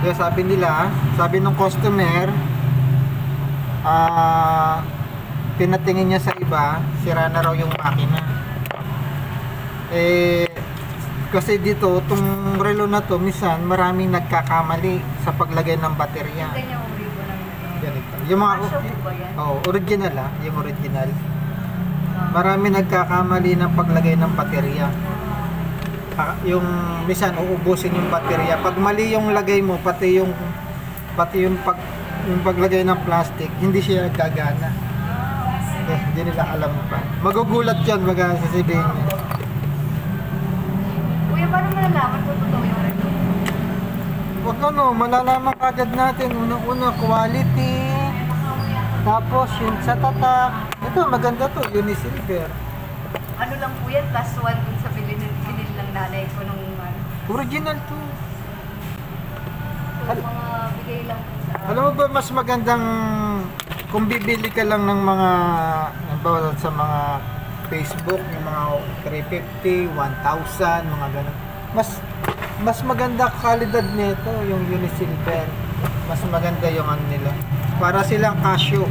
Kaya sabi ng customer, pinatingin niya sa iba, sira na raw yung makina. Kasi dito, itong relo na to, minsan maraming nagkakamali sa paglagay ng baterya. Ganyan ang ribo ng Ganito. Yung mga original yung original. Marami nagkakamali ng paglagay ng baterya. Yung minsan uubusin yung baterya. Pag mali yung lagay mo, pati yung paglagay ng plastic, hindi siya gagana. Hindi nila alam pa. Magugulat yan, sasabihin niya. Kuya, paano malalaman kung totoo yung relo? Wag malalaman kagad natin. Una, quality. Tapos yung sa tatak. Ito, maganda to, Unisilver. Ano lang po yan, plus one dun sa binil ng nanay ko nung Original to. so, mga bigay lang po sa Alam mo ba, mas magandang kung bibili ka lang ng mga sa mga Facebook, yung mga 350, 1,000, mga ganun. Mas maganda kalidad nito yung Unisilver. Mas maganda yung ano nila. Para silang Casio.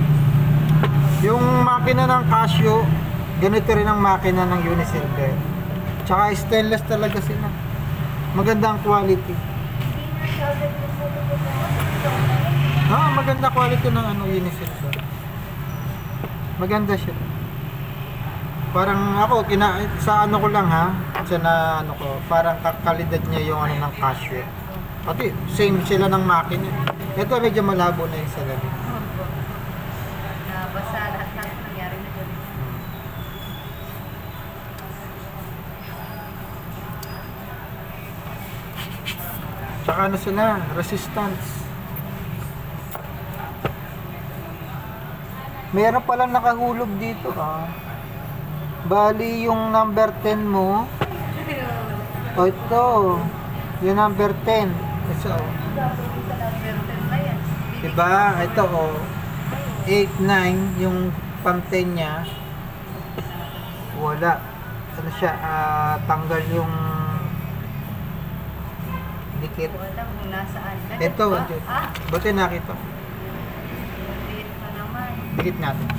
Yung makina ng Casio, ganito rin ang makina ng Unisilver. Tsaka stainless talaga sila. Maganda ang quality. Maganda quality ng Unisilver. Maganda siya. Parang ako, sa ano ko lang parang kalidad niya yung ng Casio. Pati, same sila ng makina. Ito medyo malabo na yung salamin. basta lahat ng nangyari na dyan. Tsaka resistance. Meron palang nakahulog dito Bali yung number 10 mo. Ito. Yung number 10. Ito. Diba? Ito 8, 9. Yung pang 10 niya. Wala. Ano siya? Tanggal yung dikit. Wala kung nasaan. Ito. Buti nakita. Dikit pa naman. Dikit natin.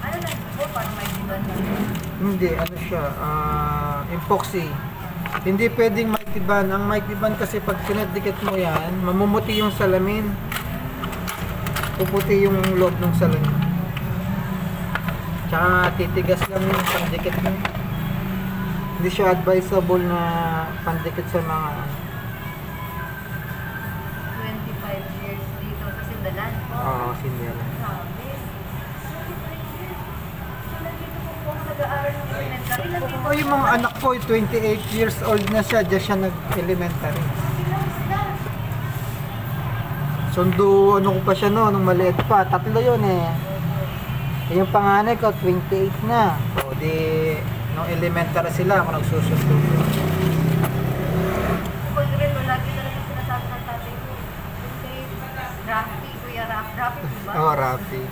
Ano lang po? Parang may diba na? Hindi. Ano siya? Epoxy. Hindi pwedeng maitiban. Ang maitiban kasi pag pinadikit mo yan, mamumuti yung salamin. Puputi yung loob ng salamin. Tsaka titigas lang yung pandikit mo. Hindi siya advisable na pandikit sa mga 25 years dito sa Sindalan po. Oo, Sindalan. Sabi. Nandito po ako nag-aaral ng elementary. Oo, yung mga anak ko, 28 years old na siya, diyan siya nag-elementary. Sundo, ko pa siya nung maliit pa. 3 yun Yung panganay ko, 28 na. O di, nung elementary sila, ako nagsusundo. Kung rin, lagi talaga sinasabi ng tatay ko. Rafi, Kuya Rafi po ba? Oo, Rafi.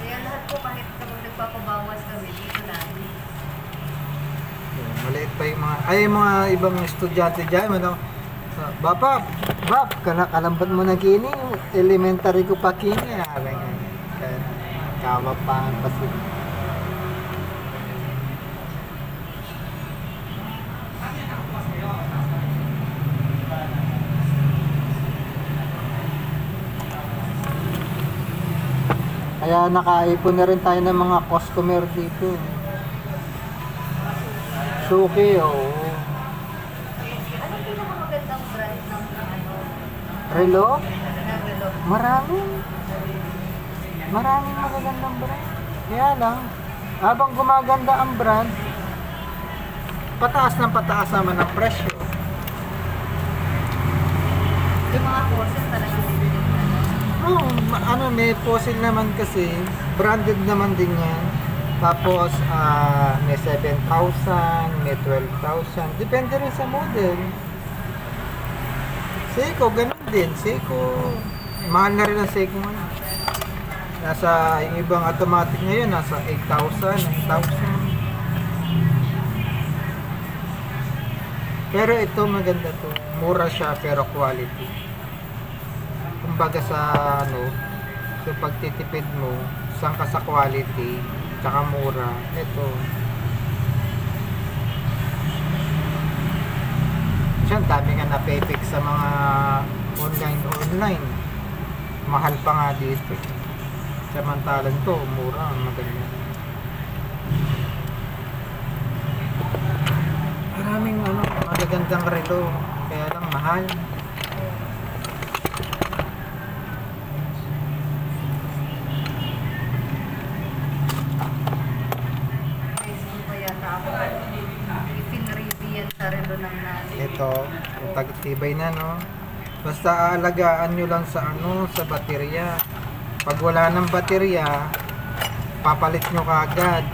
Kaya lahat po kahit kapag nagpapabawas kami, dito namin. Maliit pa yung mga ibang estudyante dyan, Bap, kalambat mo na kini, elementary ko pa kini, kawapahan pa sila. Kaya nakaipon na rin tayo ng mga customer dito. Suki, oo. Anong pinakamagandang brand ng Relo? ng relo? Maraming magagandang brand. Kaya lang, habang gumaganda ang brand, pataas naman ang presyo. Yung mga courses talaga bibili na. May fossil naman kasi, branded naman din yan. Tapos, may 7,000, may 12,000. Depende rin sa model. Seiko, ganun din. Seiko, mahal na rin ang Seiko ngayon. Yung ibang automatic ngayon, nasa 8,000, 9,000. Pero ito, maganda to. mura siya pero quality. Kumbaga sa ano, so pagtitipid mo, saan ka sa quality, tsaka mura. Ito. Siya, dami nga napepik sa mga online. Mahal pa nga dito. Samantalan to, mura, maganda. Maraming ano, magagandang relo, kaya lang mahal. Facebook pa yata ako. Ipinreview yan sa relo ng nanay. Ito, yung tagtibay na, no? Basta aalagaan nyo lang sa ano, sa baterya. Pag wala ng baterya, papalit nyo kaagad.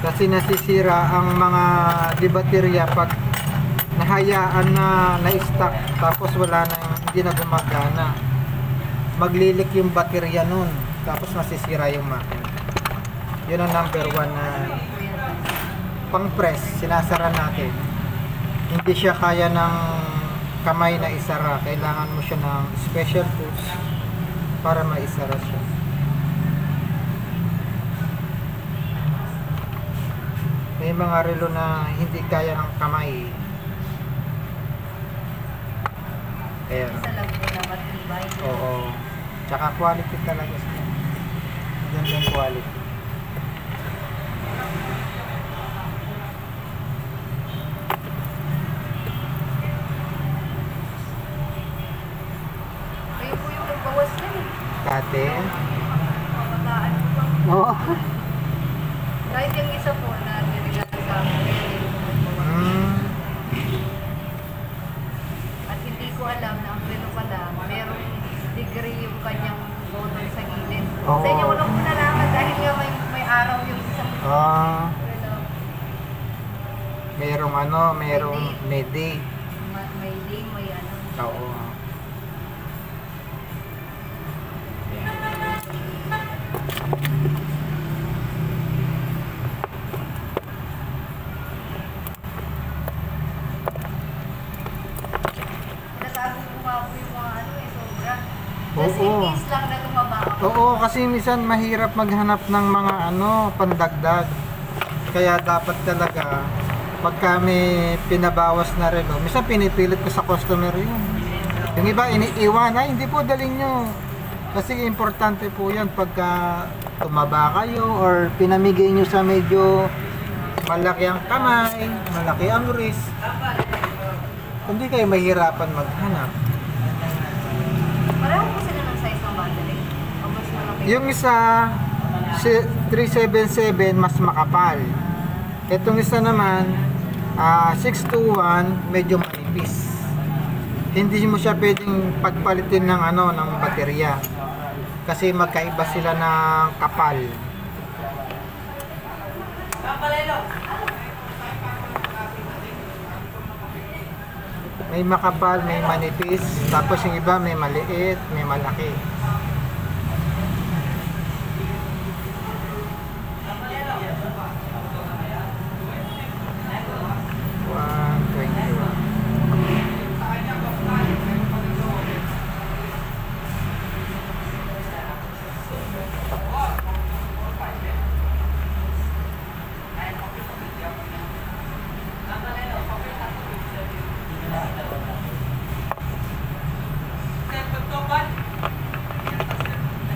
Kasi nasisira ang mga di baterya pag nahayaan na na-stock tapos wala na, hindi na gumagana. Maglilik yung baterya nun, tapos masisira yung makina. Yun ang number 1 na pang press, sinasara natin. Hindi siya kaya ng kamay na isara, kailangan mo siya ng special tools para maisara siya. May mga relo na hindi kaya ng kamay. Ayan. Isa lang po na matibay. Oo. Tsaka quality talaga siya. Gandang quality. Kayo po yung nagbawas na eh. Dati. Pamataan ko pa. Oo. Kahit yung isa po na nirigata sa akin, kaya yung nagbawas. At hindi ko alam na ang relo pala, merong degree yung kanyang button sa gilid. Oo. Sa inyo ko lang po nalaman dahil nga may araw yung isang relo. Merong ano, merong may date. May day, may ano. Oo. Natago ko nga po yung mga ano eh, sobra. Oo. Just in case lang na tumaba ako. Oo, kasi minsan mahirap maghanap ng mga ano, pandagdag. Kaya dapat talaga pagka may pinabawas na relo, minsan pinipilit ko sa customer yun. Yung iba iniiwan, ay hindi po dalhin nyo. Kasi importante po yan pagka tumaba kayo or pinamigay nyo sa medyo malaki ang kamay, malaki ang wrist. Hindi kayo mahirapan maghanap. Pareho po sila ng size ng battery. O mas malaki. Yung isa, 377 mas makapal. Itong isa naman, 621 medyo manipis. Hindi mo siya pwedeng pagpalitin ng ano, ng baterya. Kasi magkaiba sila ng kapal. May makapal, may manipis, tapos yung iba may maliit, may malaki.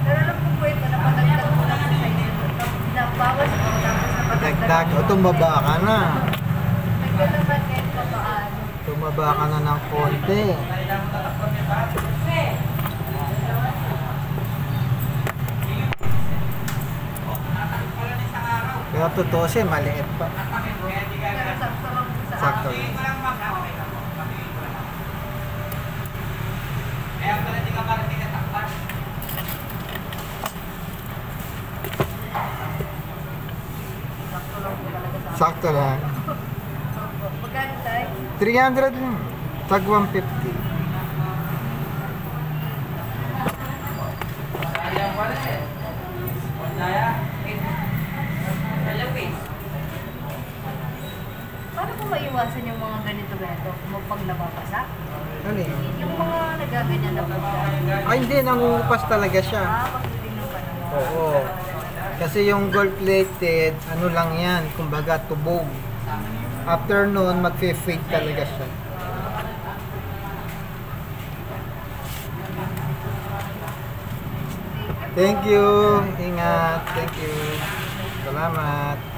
Pero alam ko po ito, napadagdag ko lang sa size. Nabawas ko, tapos napadagdag. Dagdag, o tumaba ka na. Nagkalaman kahit pa paano. Tumaba ka na ng konti. Pero totoo siya, maliit pa. Pero sakto lang po sa Sakto akin. lang. Sakto lang po talaga sa akin. Sakto lang. Magkano tayo? 300 lang. Tag 150. Paano po maiwasan yung mga ganito-ganito pag nababasa? Ano yun? Yung mga nagaganyan na pagka. Ay, hindi. Nangungupas talaga siya. Pagdating ng panahon. Oo. Kasi yung gold-plated, ano lang yan, kumbaga tubog. After nun, mag-fade talaga siya. Thank you. Ingat. Thank you. Salamat.